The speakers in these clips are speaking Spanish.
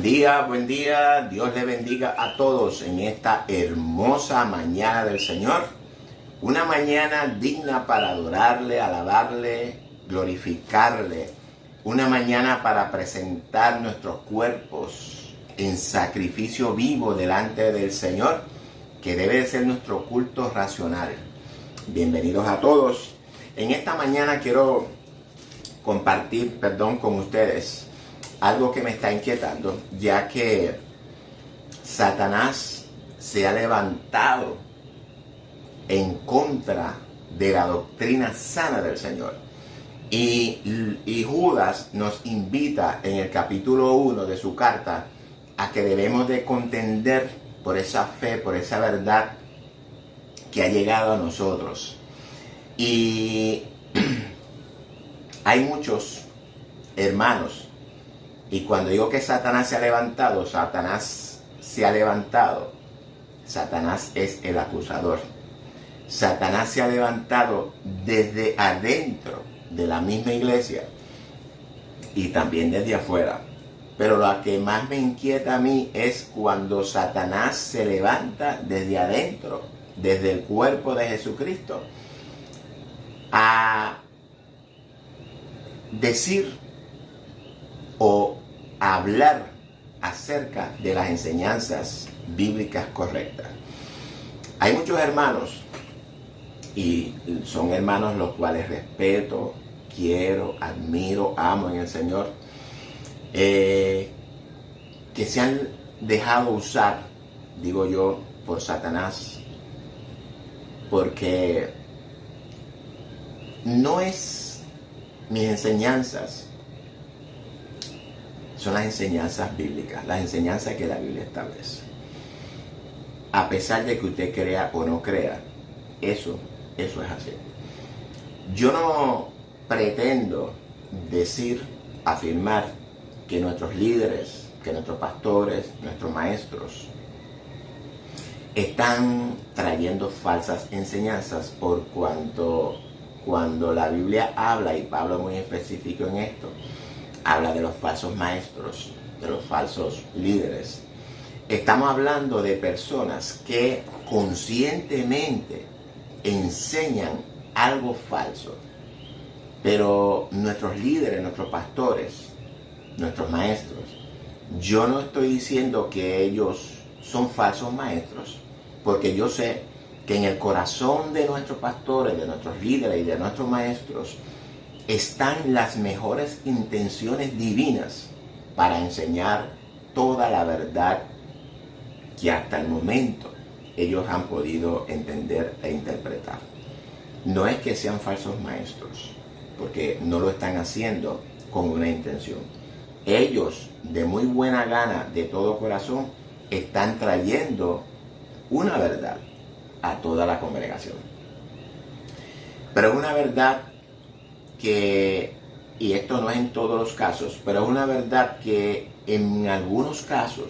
Buen día, Dios le bendiga a todos en esta hermosa mañana del Señor. Una mañana digna para adorarle, alabarle, glorificarle. Una mañana para presentar nuestros cuerpos en sacrificio vivo delante del Señor, que debe de ser nuestro culto racional. Bienvenidos a todos. En esta mañana quiero compartir, con ustedes algo que me está inquietando, ya que Satanás se ha levantado en contra de la doctrina sana del Señor. Y Judas nos invita en el capítulo 1 de su carta a que debemos de contender por esa fe, por esa verdad que ha llegado a nosotros. Y hay muchos hermanos. Y cuando digo que Satanás se ha levantado, Satanás es el acusador. Satanás se ha levantado desde adentro de la misma iglesia y también desde afuera. Pero lo que más me inquieta a mí es cuando Satanás se levanta desde adentro, desde el cuerpo de Jesucristo, a decir o hablar acerca de las enseñanzas bíblicas correctas. Hay muchos hermanos, y son hermanos los cuales respeto, quiero, admiro, amo en el Señor, que se han dejado usar, digo yo, por Satanás, porque no es mis enseñanzas, son las enseñanzas bíblicas, las enseñanzas que la Biblia establece. A pesar de que usted crea o no crea, eso es así. Yo no pretendo afirmar que nuestros líderes, que nuestros pastores, nuestros maestros están trayendo falsas enseñanzas, por cuanto cuando la Biblia habla, y Pablo es muy específico en esto, habla de los falsos maestros, de los falsos líderes. Estamos hablando de personas que conscientemente enseñan algo falso. Pero nuestros líderes, nuestros pastores, nuestros maestros, yo no estoy diciendo que ellos son falsos maestros, porque yo sé que en el corazón de nuestros pastores, de nuestros líderes y de nuestros maestros están las mejores intenciones divinas para enseñar toda la verdad que hasta el momento ellos han podido entender e interpretar. No es que sean falsos maestros, porque no lo están haciendo con una intención. Ellos, de muy buena gana, de todo corazón, están trayendo una verdad a toda la congregación. Pero es una verdad que, y esto no es en todos los casos, pero es una verdad que en algunos casos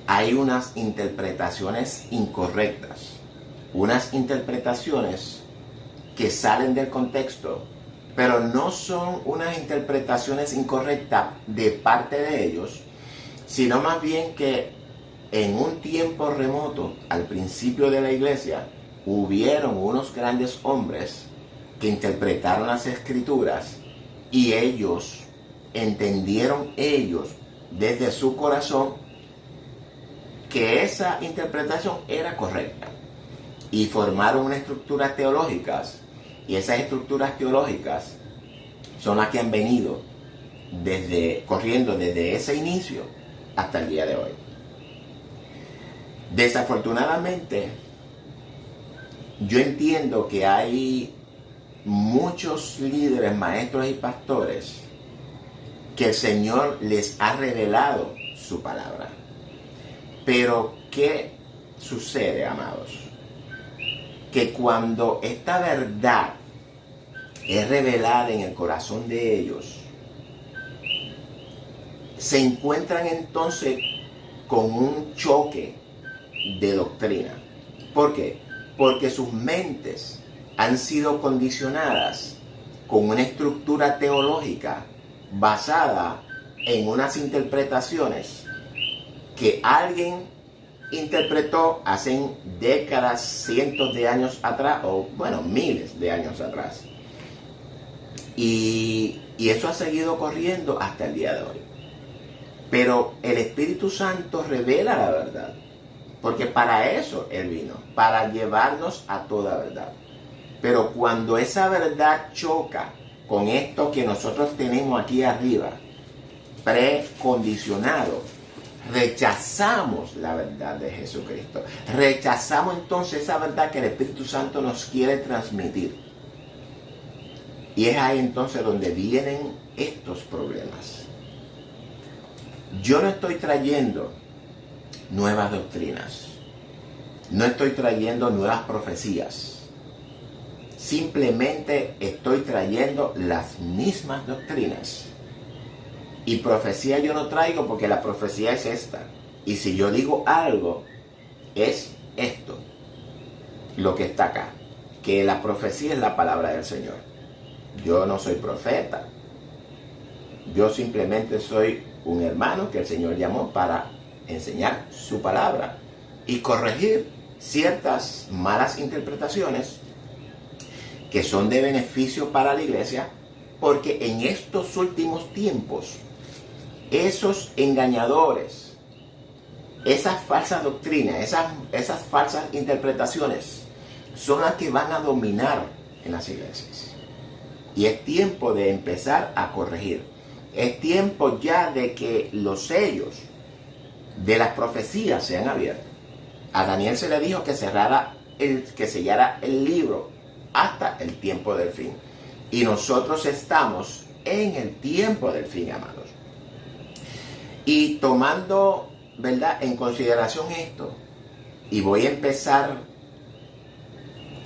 hay unas interpretaciones incorrectas, unas interpretaciones que salen del contexto, pero no son unas interpretaciones incorrectas de parte de ellos, sino más bien que en un tiempo remoto, al principio de la iglesia, hubieron unos grandes hombres que interpretaron las escrituras y ellos entendieron desde su corazón que esa interpretación era correcta y formaron unas estructuras teológicas, y esas estructuras teológicas son las que han venido corriendo desde ese inicio hasta el día de hoy. Desafortunadamente, yo entiendo que hay muchos líderes, maestros y pastores que el Señor les ha revelado su palabra. Pero, ¿qué sucede, amados? Que cuando esta verdad es revelada en el corazón de ellos, se encuentran entonces con un choque de doctrina. ¿Por qué? Porque sus mentes han sido condicionadas con una estructura teológica basada en unas interpretaciones que alguien interpretó hace décadas, cientos de años atrás, o bueno, miles de años atrás. Y eso ha seguido corriendo hasta el día de hoy. Pero el Espíritu Santo revela la verdad, porque para eso Él vino, para llevarnos a toda verdad. Pero cuando esa verdad choca con esto que nosotros tenemos aquí arriba, precondicionado, rechazamos la verdad de Jesucristo. Rechazamos entonces esa verdad que el Espíritu Santo nos quiere transmitir. Y es ahí entonces donde vienen estos problemas. Yo no estoy trayendo nuevas doctrinas. No estoy trayendo nuevas profecías. Simplemente estoy trayendo las mismas doctrinas. Y profecía yo no traigo porque la profecía es esta. Y si yo digo algo, es esto, lo que está acá. Que la profecía es la palabra del Señor. Yo no soy profeta. Yo simplemente soy un hermano que el Señor llamó para enseñar su palabra y corregir ciertas malas interpretaciones que son de beneficio para la iglesia, porque en estos últimos tiempos esos engañadores, esas falsas doctrinas, esas falsas interpretaciones son las que van a dominar en las iglesias. Y es tiempo de empezar a corregir. Es tiempo ya de que los sellos de las profecías sean abiertos. A Daniel se le dijo que sellara el libro hasta el tiempo del fin. Y nosotros estamos en el tiempo del fin, amados. Y tomando, ¿verdad?, en consideración esto, y voy a empezar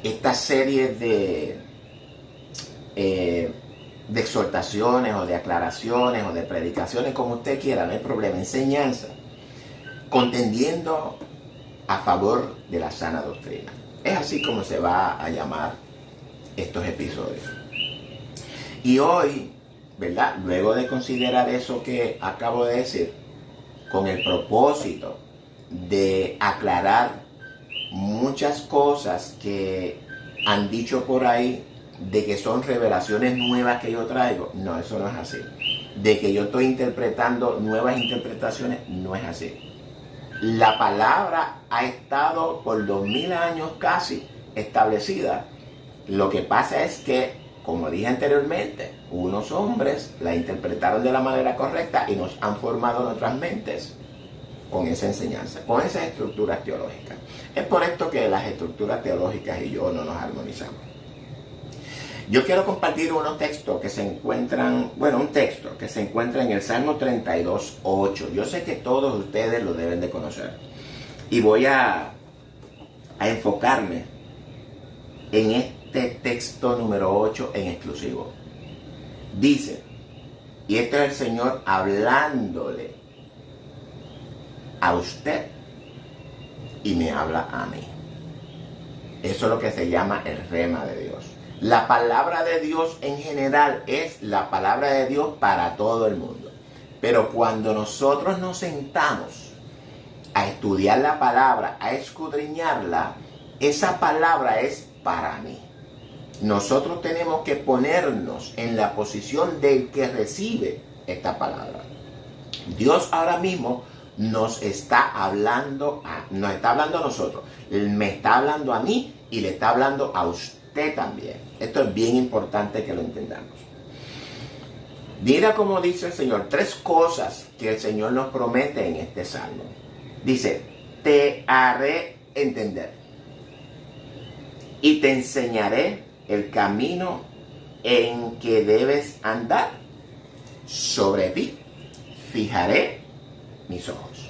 esta serie de exhortaciones o de aclaraciones o de predicaciones, como usted quiera, no hay problema, enseñanza, contendiendo a favor de la sana doctrina. Es así como se va a llamar estos episodios. Y hoy, ¿verdad?, luego de considerar eso que acabo de decir, con el propósito de aclarar muchas cosas que han dicho por ahí, de que son revelaciones nuevas que yo traigo. No, eso no es así. De que yo estoy interpretando nuevas interpretaciones, no es así. La palabra ha estado por 2000 años casi establecida. Lo que pasa es que, como dije anteriormente, unos hombres la interpretaron de la manera correcta y nos han formado nuestras mentes con esa enseñanza, con esas estructuras teológicas. Es por esto que las estructuras teológicas y yo no nos armonizamos. Yo quiero compartir unos textos que se encuentran, un texto que se encuentra en el Salmo 32, 8. Yo sé que todos ustedes lo deben de conocer. Y voy a enfocarme en este texto número 8 en exclusivo. Dice, y este es el Señor hablándole a usted y me habla a mí. Eso es lo que se llama el rema de Dios. La palabra de Dios en general es la palabra de Dios para todo el mundo. Pero cuando nosotros nos sentamos a estudiar la palabra, a escudriñarla, esa palabra es para mí. Nosotros tenemos que ponernos en la posición del que recibe esta palabra. Dios ahora mismo nos está hablando a nosotros. Me está hablando a mí y le está hablando a usted también. Esto es bien importante que lo entendamos. Mira cómo dice el Señor, 3 cosas que el Señor nos promete en este salmo. Dice, te haré entender y te enseñaré el camino en que debes andar. Sobre ti fijaré mis ojos.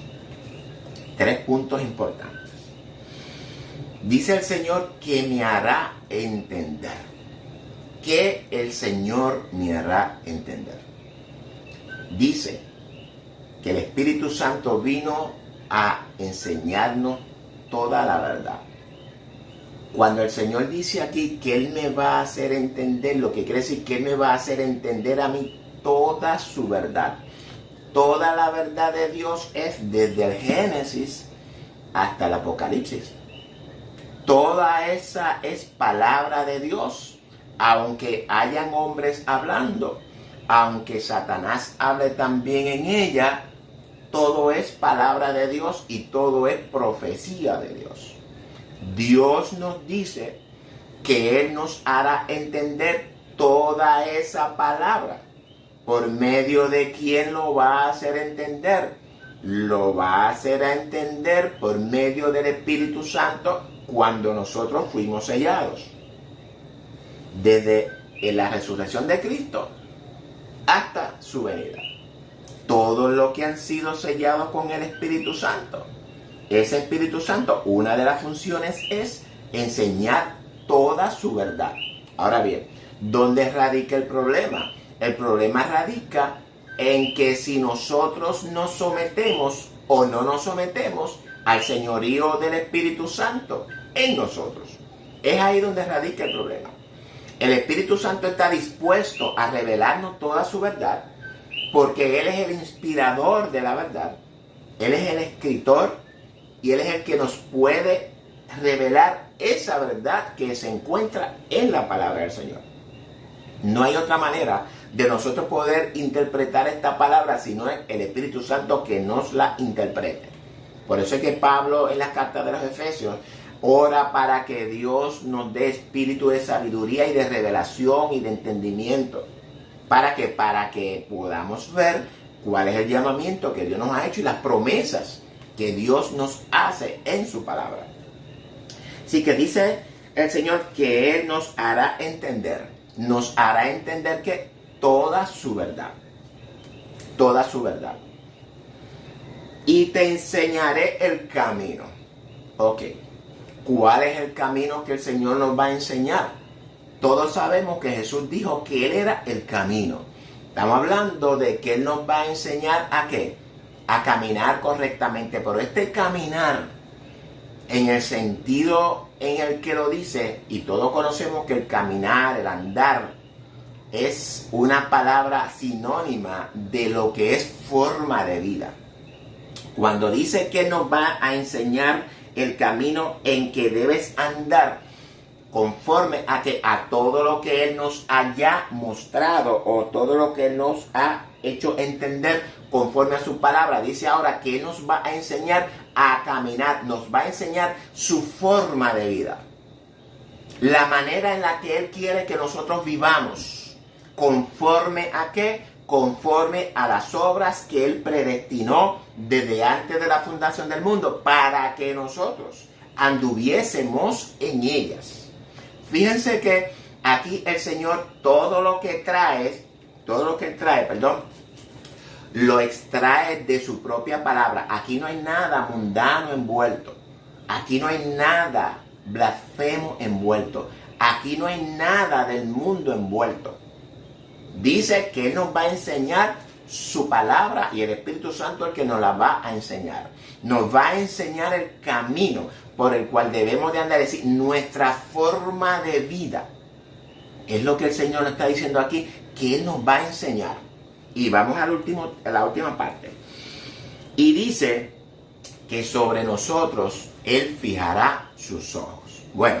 3 puntos importantes. Dice el Señor que me hará entender. Que el Señor me hará entender. Dice que el Espíritu Santo vino a enseñarnos toda la verdad. Cuando el Señor dice aquí que Él me va a hacer entender, lo que quiere decir que Él me va a hacer entender a mí toda su verdad. Toda la verdad de Dios es desde el Génesis hasta el Apocalipsis. Toda esa es palabra de Dios. Aunque hayan hombres hablando, aunque Satanás hable también en ella, todo es palabra de Dios y todo es profecía de Dios. Dios nos dice que Él nos hará entender toda esa palabra. ¿Por medio de quién lo va a hacer entender? Lo va a hacer entender por medio del Espíritu Santo cuando nosotros fuimos sellados. Desde la resurrección de Cristo hasta su venida. Todos los que han sido sellados con el Espíritu Santo. Ese Espíritu Santo, una de las funciones es enseñar toda su verdad. Ahora bien, ¿dónde radica el problema? El problema radica en que si nosotros nos sometemos o no nos sometemos al señorío del Espíritu Santo en nosotros. Es ahí donde radica el problema. El Espíritu Santo está dispuesto a revelarnos toda su verdad porque Él es el inspirador de la verdad. Él es el escritor y Él es el que nos puede revelar esa verdad que se encuentra en la palabra del Señor. No hay otra manera de nosotros poder interpretar esta palabra sino el Espíritu Santo que nos la interprete. Por eso es que Pablo en la carta de los Efesios ora para que Dios nos dé espíritu de sabiduría y de revelación y de entendimiento. ¿Para qué? Para que podamos ver cuál es el llamamiento que Dios nos ha hecho y las promesas que Dios nos hace en su palabra. Así que dice el Señor que Él nos hará entender que toda su verdad. Y te enseñaré el camino. Ok. ¿Cuál es el camino que el Señor nos va a enseñar? Todos sabemos que Jesús dijo que Él era el camino. Estamos hablando de que Él nos va a enseñar ¿a qué? A caminar correctamente. Pero este caminar, en el sentido en el que lo dice, y todos conocemos que el caminar, el andar, es una palabra sinónima de lo que es forma de vida. Cuando dice que nos va a enseñar el camino en que debes andar, conforme a todo lo que Él nos haya mostrado o todo lo que Él nos ha hecho entender conforme a su palabra. Dice ahora que Él nos va a enseñar a caminar, nos va a enseñar su forma de vida, la manera en la que Él quiere que nosotros vivamos, conforme a qué, conforme a las obras que Él predestinó desde antes de la fundación del mundo para que nosotros anduviésemos en ellas. Fíjense que aquí el Señor todo lo que trae, lo extrae de su propia palabra. Aquí no hay nada mundano envuelto. Aquí no hay nada blasfemo envuelto. Aquí no hay nada del mundo envuelto. Dice que Él nos va a enseñar su palabra y el Espíritu Santo es el que nos la va a enseñar. Nos va a enseñar el camino por el cual debemos de andar, es decir, nuestra forma de vida. Es lo que el Señor nos está diciendo aquí, que Él nos va a enseñar. Y vamos a la última parte. Y dice que sobre nosotros Él fijará sus ojos. Bueno,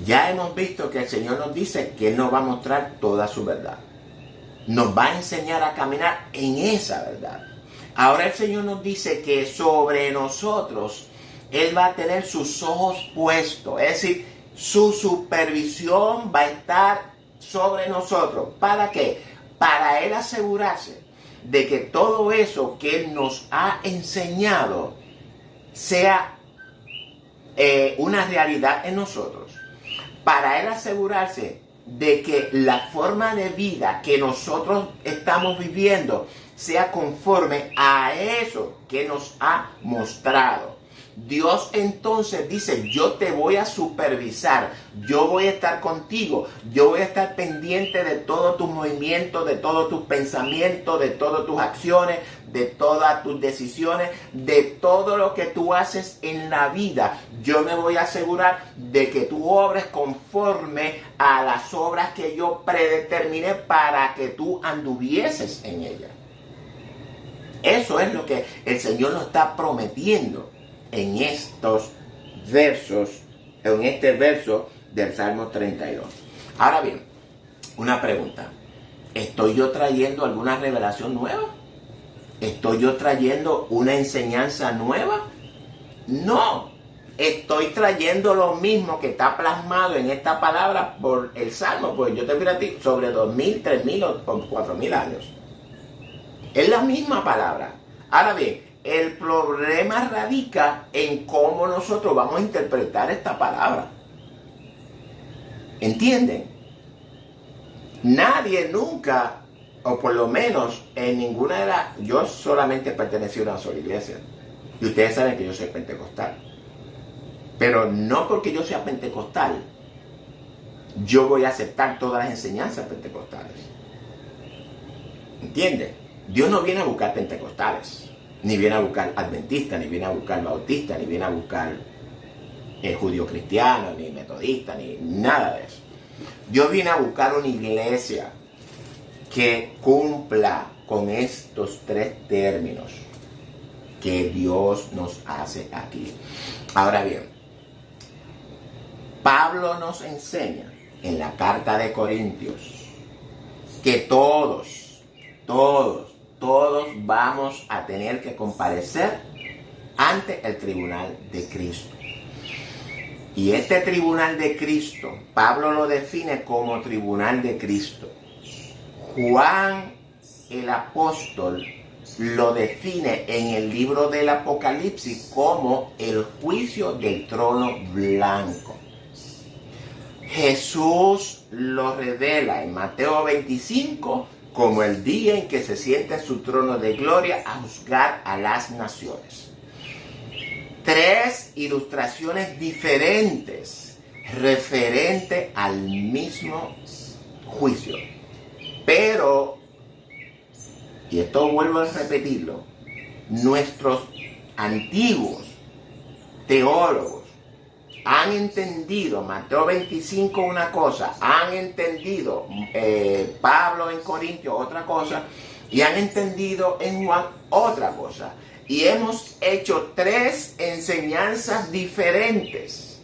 ya hemos visto que el Señor nos dice que Él nos va a mostrar toda su verdad. Nos va a enseñar a caminar en esa verdad. Ahora el Señor nos dice que sobre nosotros Él va a tener sus ojos puestos. Es decir, su supervisión va a estar sobre nosotros. ¿Para qué? Para Él asegurarse de que todo eso que Él nos ha enseñado sea una realidad en nosotros. Para Él asegurarse de que la forma de vida que nosotros estamos viviendo sea conforme a eso que nos ha mostrado. Dios entonces dice, yo te voy a supervisar, yo voy a estar contigo, yo voy a estar pendiente de todos tus movimientos, de todos tus pensamientos, de todas tus acciones, de todas tus decisiones, de todo lo que tú haces en la vida. Yo me voy a asegurar de que tú obres conforme a las obras que yo predeterminé para que tú anduvieses en ellas. Eso es lo que el Señor nos está prometiendo en estos versos, en este verso del Salmo 32. Ahora bien, una pregunta. ¿Estoy yo trayendo alguna revelación nueva? ¿Estoy yo trayendo una enseñanza nueva? No. Estoy trayendo lo mismo que está plasmado en esta palabra por el Salmo, pues yo te digo a ti, sobre 2.000, 3.000 o 4.000 años. Es la misma palabra. Ahora bien, el problema radica en cómo nosotros vamos a interpretar esta palabra. ¿Entienden? Nadie nunca, o por lo menos en ninguna de las... Yo solamente pertenecí a una sola iglesia. Y ustedes saben que yo soy pentecostal. Pero no porque yo sea pentecostal, yo voy a aceptar todas las enseñanzas pentecostales. ¿Entiendes? Dios no viene a buscar pentecostales, ni viene a buscar adventistas, ni viene a buscar bautistas, ni viene a buscar judío cristiano, ni metodista, ni nada de eso. Dios viene a buscar una iglesia que cumpla con estos tres términos que Dios nos hace aquí. Ahora bien, Pablo nos enseña en la carta de Corintios que todos vamos a tener que comparecer ante el tribunal de Cristo. Y este tribunal de Cristo, Pablo lo define como tribunal de Cristo. Juan el apóstol lo define en el libro del Apocalipsis como el juicio del trono blanco. Jesús lo revela en Mateo 25 como el día en que se sienta en su trono de gloria a juzgar a las naciones. Tres ilustraciones diferentes referente al mismo juicio. Pero, y esto vuelvo a repetirlo, nuestros antiguos teólogos han entendido Mateo 25 una cosa, han entendido Pablo en Corintios otra cosa, y han entendido en Juan otra cosa. Y hemos hecho tres enseñanzas diferentes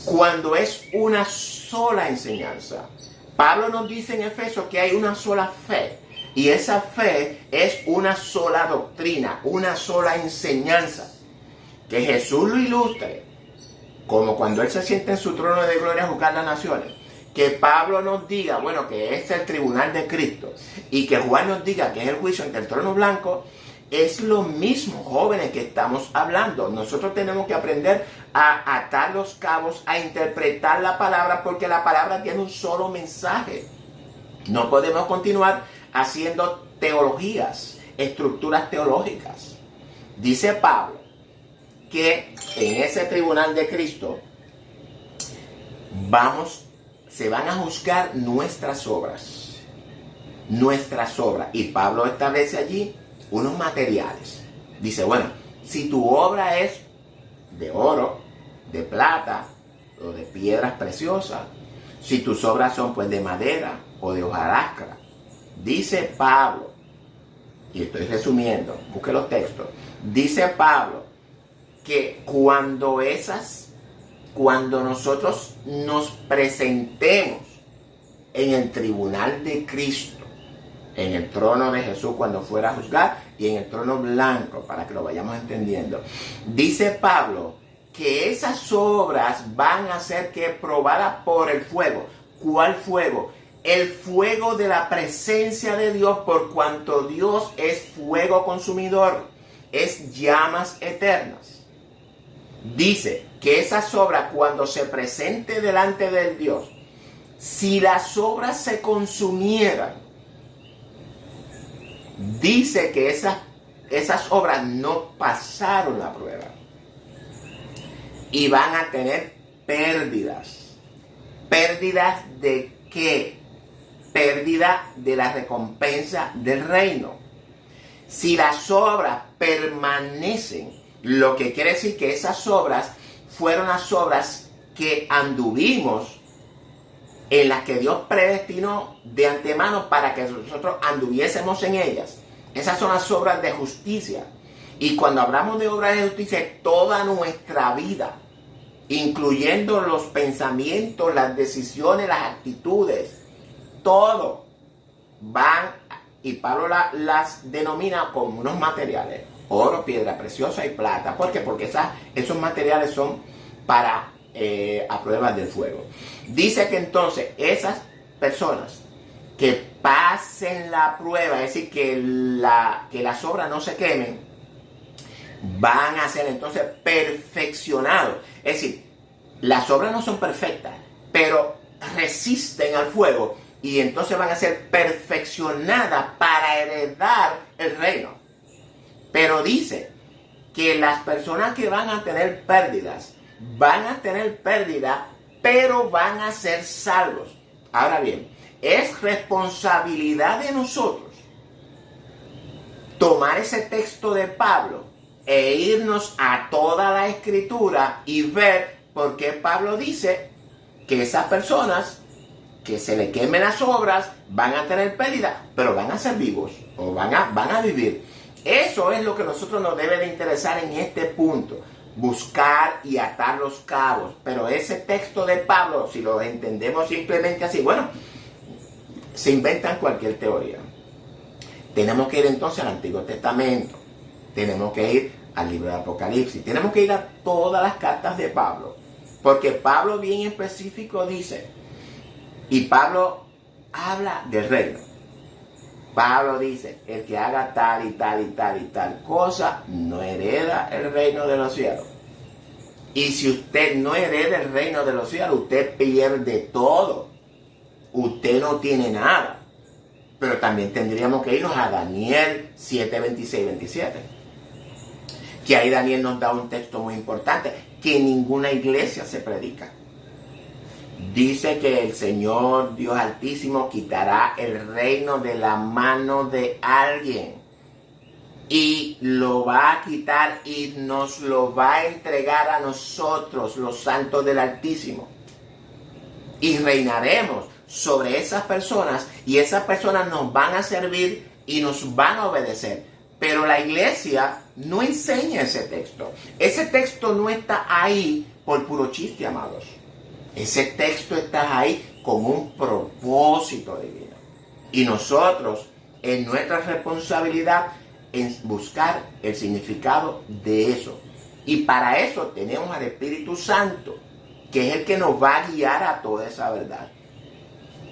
cuando es una sola enseñanza. Pablo nos dice en Efesios que hay una sola fe, y esa fe es una sola doctrina, una sola enseñanza. Que Jesús lo ilustre, como cuando Él se sienta en su trono de gloria a juzgar las naciones. Que Pablo nos diga, bueno, que es el tribunal de Cristo, y que Juan nos diga que es el juicio ante el trono blanco. Es lo mismo, jóvenes, que estamos hablando. Nosotros tenemos que aprender a atar los cabos, a interpretar la palabra, porque la palabra tiene un solo mensaje. No podemos continuar haciendo teologías, estructuras teológicas. Dice Pablo que en ese tribunal de Cristo se van a juzgar nuestras obras. Y Pablo establece allí unos materiales. Dice, bueno, si tu obra es de oro, de plata o de piedras preciosas, si tus obras son pues de madera o de hojarasca, dice Pablo, y estoy resumiendo, busque los textos, dice Pablo que cuando nosotros nos presentemos en el tribunal de Cristo, en el trono de Jesús cuando fuera a juzgar, y en el trono blanco, para que lo vayamos entendiendo, dice Pablo que esas obras van a ser probadas por el fuego. ¿Cuál fuego? El fuego de la presencia de Dios, por cuanto Dios es fuego consumidor, es llamas eternas. Dice que esas obras, cuando se presente delante del Dios, si las obras se consumieran, dice que esas obras no pasaron la prueba y van a tener pérdidas. ¿Pérdidas de qué? Pérdida de la recompensa del reino. Si las obras permanecen, lo que quiere decir que esas obras fueron las obras que anduvimos, en las que Dios predestinó de antemano para que nosotros anduviésemos en ellas. Esas son las obras de justicia. Y cuando hablamos de obras de justicia, toda nuestra vida, incluyendo los pensamientos, las decisiones, las actitudes, todo van, y Pablo las denomina como unos materiales: oro, piedra preciosa y plata. ¿Por qué? Porque esos materiales son para a pruebas del fuego. Dice que entonces esas personas que pasen la prueba, es decir, que las obras no se quemen, van a ser entonces perfeccionados. Es decir, las obras no son perfectas, pero resisten al fuego y entonces van a ser perfeccionadas para heredar el reino. Pero dice que las personas que van a tener pérdidas, pero van a ser salvos. Ahora bien, es responsabilidad de nosotros tomar ese texto de Pablo e irnos a toda la Escritura y ver por qué Pablo dice que esas personas que se le quemen las obras van a tener pérdida, pero van a ser vivos o van a vivir. Eso es lo que a nosotros nos debe de interesar en este punto: buscar y atar los cabos. Pero ese texto de Pablo, si lo entendemos simplemente así, bueno, se inventan cualquier teoría. Tenemos que ir entonces al Antiguo Testamento, tenemos que ir al libro de Apocalipsis, tenemos que ir a todas las cartas de Pablo, porque Pablo bien específico dice, y Pablo habla del reino. Pablo dice: el que haga tal y tal y tal y tal cosa no hereda el reino de los cielos. Y si usted no hereda el reino de los cielos, usted pierde todo. Usted no tiene nada. Pero también tendríamos que irnos a Daniel 7, 26, 27. Que ahí Daniel nos da un texto muy importante que en ninguna iglesia se predica. Dice que el Señor Dios Altísimo quitará el reino de la mano de alguien y lo va a quitar y nos lo va a entregar a nosotros, los santos del Altísimo, y reinaremos sobre esas personas, y esas personas nos van a servir y nos van a obedecer. Pero la iglesia no enseña ese texto. Ese texto no está ahí por puro chiste, amados. Ese texto está ahí con un propósito divino. Y nosotros, en nuestra responsabilidad, en buscar el significado de eso. Y para eso tenemos al Espíritu Santo, que es el que nos va a guiar a toda esa verdad.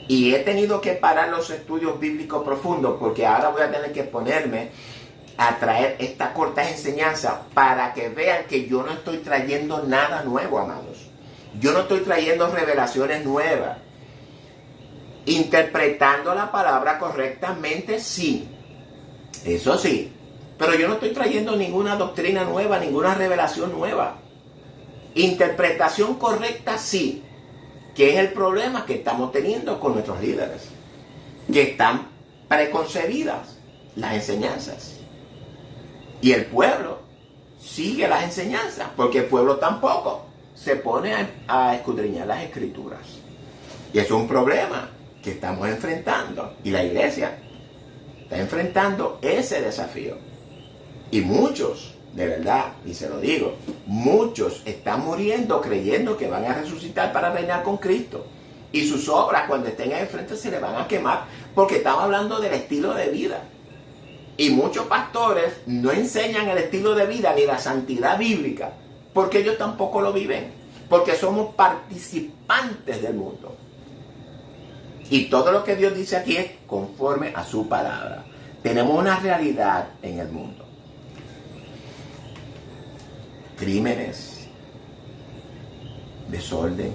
Y he tenido que parar los estudios bíblicos profundos, porque ahora voy a tener que ponerme a traer esta corta enseñanza para que vean que yo no estoy trayendo nada nuevo, amados. Yo no estoy trayendo revelaciones nuevas. Interpretando la palabra correctamente, sí. Eso sí. Pero yo no estoy trayendo ninguna doctrina nueva, ninguna revelación nueva. Interpretación correcta, sí. ¿Qué es el problema que estamos teniendo con nuestros líderes? Que están preconcebidas las enseñanzas. Y el pueblo sigue las enseñanzas, porque el pueblo tampoco se pone a escudriñar las escrituras. Y eso es un problema que estamos enfrentando. Y la iglesia está enfrentando ese desafío. Y muchos, de verdad, y se lo digo, muchos están muriendo creyendo que van a resucitar para reinar con Cristo. Y sus obras, cuando estén ahí enfrente, se les van a quemar, porque estamos hablando del estilo de vida. Y muchos pastores no enseñan el estilo de vida ni la santidad bíblica, porque ellos tampoco lo viven, porque somos participantes del mundo. Y todo lo que Dios dice aquí es conforme a su palabra. Tenemos una realidad en el mundo. Crímenes, desorden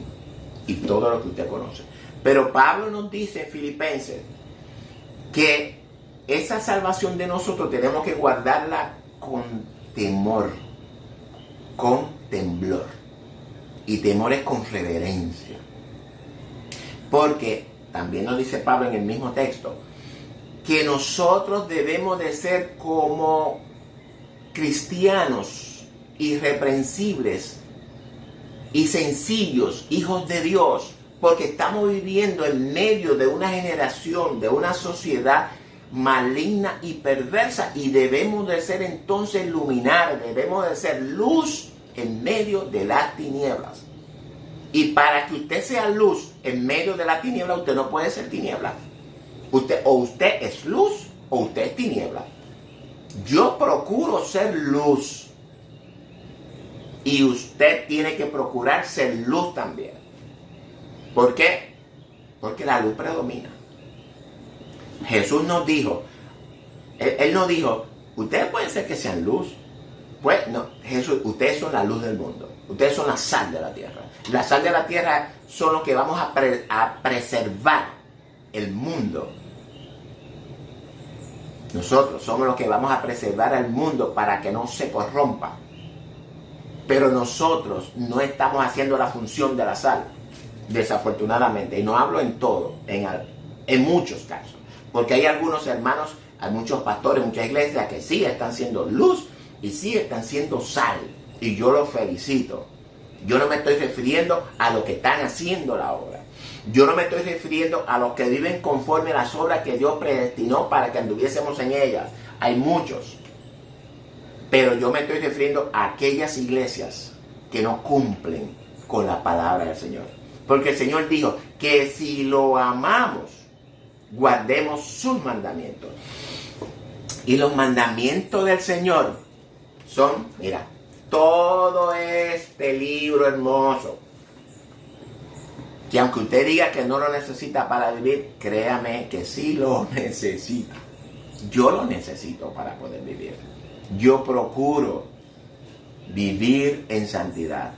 y todo lo que usted conoce. Pero Pablo nos dice en Filipenses que esa salvación de nosotros tenemos que guardarla con temor, con temblor. Y temor es con reverencia. Porque también nos dice Pablo en el mismo texto que nosotros debemos de ser como cristianos irreprensibles y sencillos, hijos de Dios, porque estamos viviendo en medio de una generación, de una sociedad maligna y perversa, y debemos de ser entonces luminares, debemos de ser luz en medio de las tinieblas. Y para que usted sea luz en medio de la tiniebla, usted no puede ser tiniebla. Usted es luz o usted es tiniebla. Yo procuro ser luz. Y usted tiene que procurar ser luz también. ¿Por qué? Porque la luz predomina. Jesús nos dijo, Él nos dijo, ustedes pueden ser que sean luz. Pues no, Jesús, ustedes son la luz del mundo. Ustedes son la sal de la tierra. La sal de la tierra son los que vamos a preservar el mundo. Nosotros somos los que vamos a preservar el mundo para que no se corrompa. Pero nosotros no estamos haciendo la función de la sal, desafortunadamente. Y no hablo en todo, en muchos casos. Porque hay algunos hermanos, hay muchos pastores, muchas iglesias que sí están siendo luz y sí están siendo sal. Y yo los felicito. Yo no me estoy refiriendo a los que están haciendo la obra. Yo no me estoy refiriendo a los que viven conforme a las obras que Dios predestinó para que anduviésemos en ellas. Hay muchos. Pero yo me estoy refiriendo a aquellas iglesias que no cumplen con la palabra del Señor. Porque el Señor dijo que si lo amamos, guardemos sus mandamientos. Y los mandamientos del Señor son, mira, todo este libro hermoso, que aunque usted diga que no lo necesita para vivir, créame que sí lo necesita. Yo lo necesito para poder vivir. Yo procuro vivir en santidad.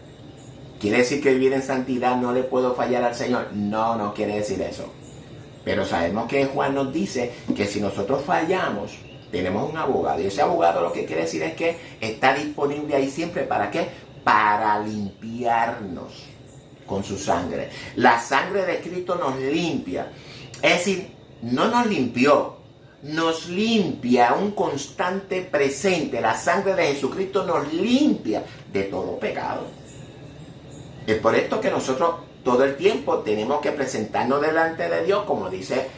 ¿Quiere decir que vivir en santidad no le puedo fallar al Señor? No, no quiere decir eso. Pero sabemos que Juan nos dice que si nosotros fallamos, tenemos un abogado. Y ese abogado lo que quiere decir es que está disponible ahí siempre. ¿Para qué? Para limpiarnos con su sangre. La sangre de Cristo nos limpia. Es decir, no nos limpió, nos limpia, un constante presente. La sangre de Jesucristo nos limpia de todo pecado. Es por esto que nosotros todo el tiempo tenemos que presentarnos delante de Dios, como dice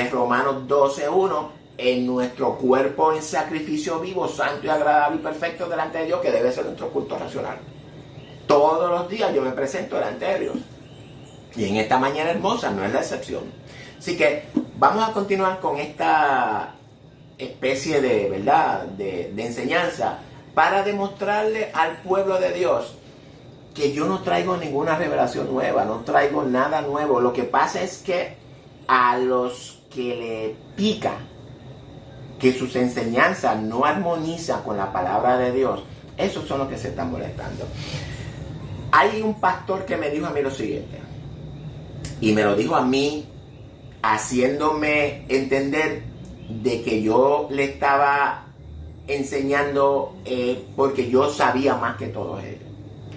Romanos 12:1, en nuestro cuerpo en sacrificio vivo, santo y agradable y perfecto delante de Dios, que debe ser nuestro culto racional. Todos los días yo me presento delante de Dios. Y en esta mañana hermosa no es la excepción. Así que vamos a continuar con esta especie de, ¿verdad?, de enseñanza para demostrarle al pueblo de Dios que yo no traigo ninguna revelación nueva, no traigo nada nuevo. Lo que pasa es que a los que le pica que sus enseñanzas no armonizan con la palabra de Dios, esos son los que se están molestando. Hay un pastor que me dijo a mí lo siguiente, y me lo dijo a mí haciéndome entender de que yo le estaba enseñando porque yo sabía más que todos ellos.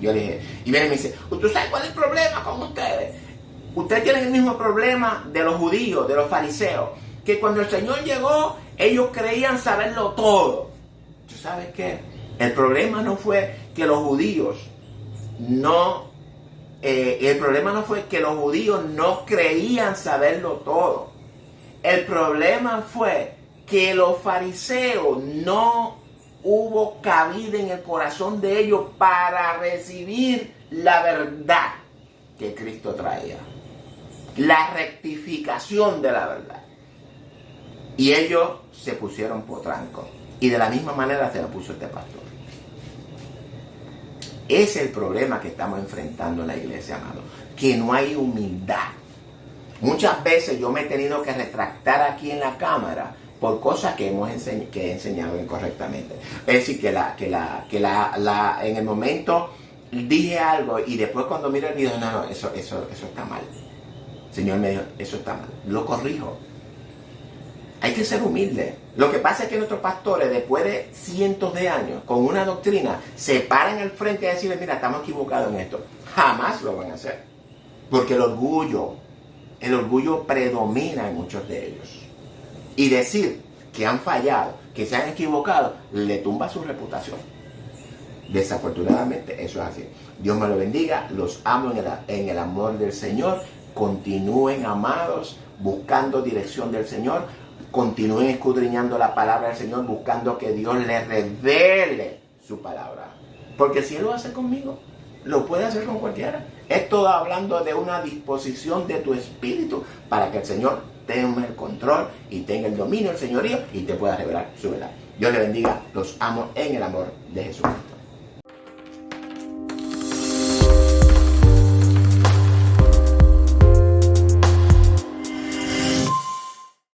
Yo le dije, y viene y me dice, ¿usted sabe cuál es el problema con ustedes? Ustedes tienen el mismo problema de los judíos, de los fariseos, que cuando el Señor llegó, ellos creían saberlo todo. ¿Tú sabes qué? El problema no fue que los judíos no creían saberlo todo. El problema fue que los fariseos no hubo cabida en el corazón de ellos para recibir la verdad que Cristo traía, la rectificación de la verdad. Y ellos se pusieron potrancos. Y de la misma manera se lo puso este pastor. Ese es el problema que estamos enfrentando en la iglesia, amado. Que no hay humildad. Muchas veces yo me he tenido que retractar aquí en la cámara por cosas que he enseñado incorrectamente. Es decir, que en el momento dije algo y después cuando miro el video, no, eso está mal. El Señor me dijo, eso está mal. Lo corrijo. Hay que ser humilde. Lo que pasa es que nuestros pastores, después de cientos de años, con una doctrina, se paran al frente y decirle, mira, estamos equivocados en esto. Jamás lo van a hacer. Porque el orgullo predomina en muchos de ellos. Y decir que han fallado, que se han equivocado, le tumba su reputación. Desafortunadamente, eso es así. Dios me lo bendiga. Los amo en el amor del Señor. Continúen, amados, buscando dirección del Señor. Continúen escudriñando la palabra del Señor, buscando que Dios les revele su palabra. Porque si Él lo hace conmigo, lo puede hacer con cualquiera. Esto hablando de una disposición de tu espíritu para que el Señor tenga el control y tenga el dominio, el señorío y te pueda revelar su verdad. Dios les bendiga, los amo en el amor de Jesucristo.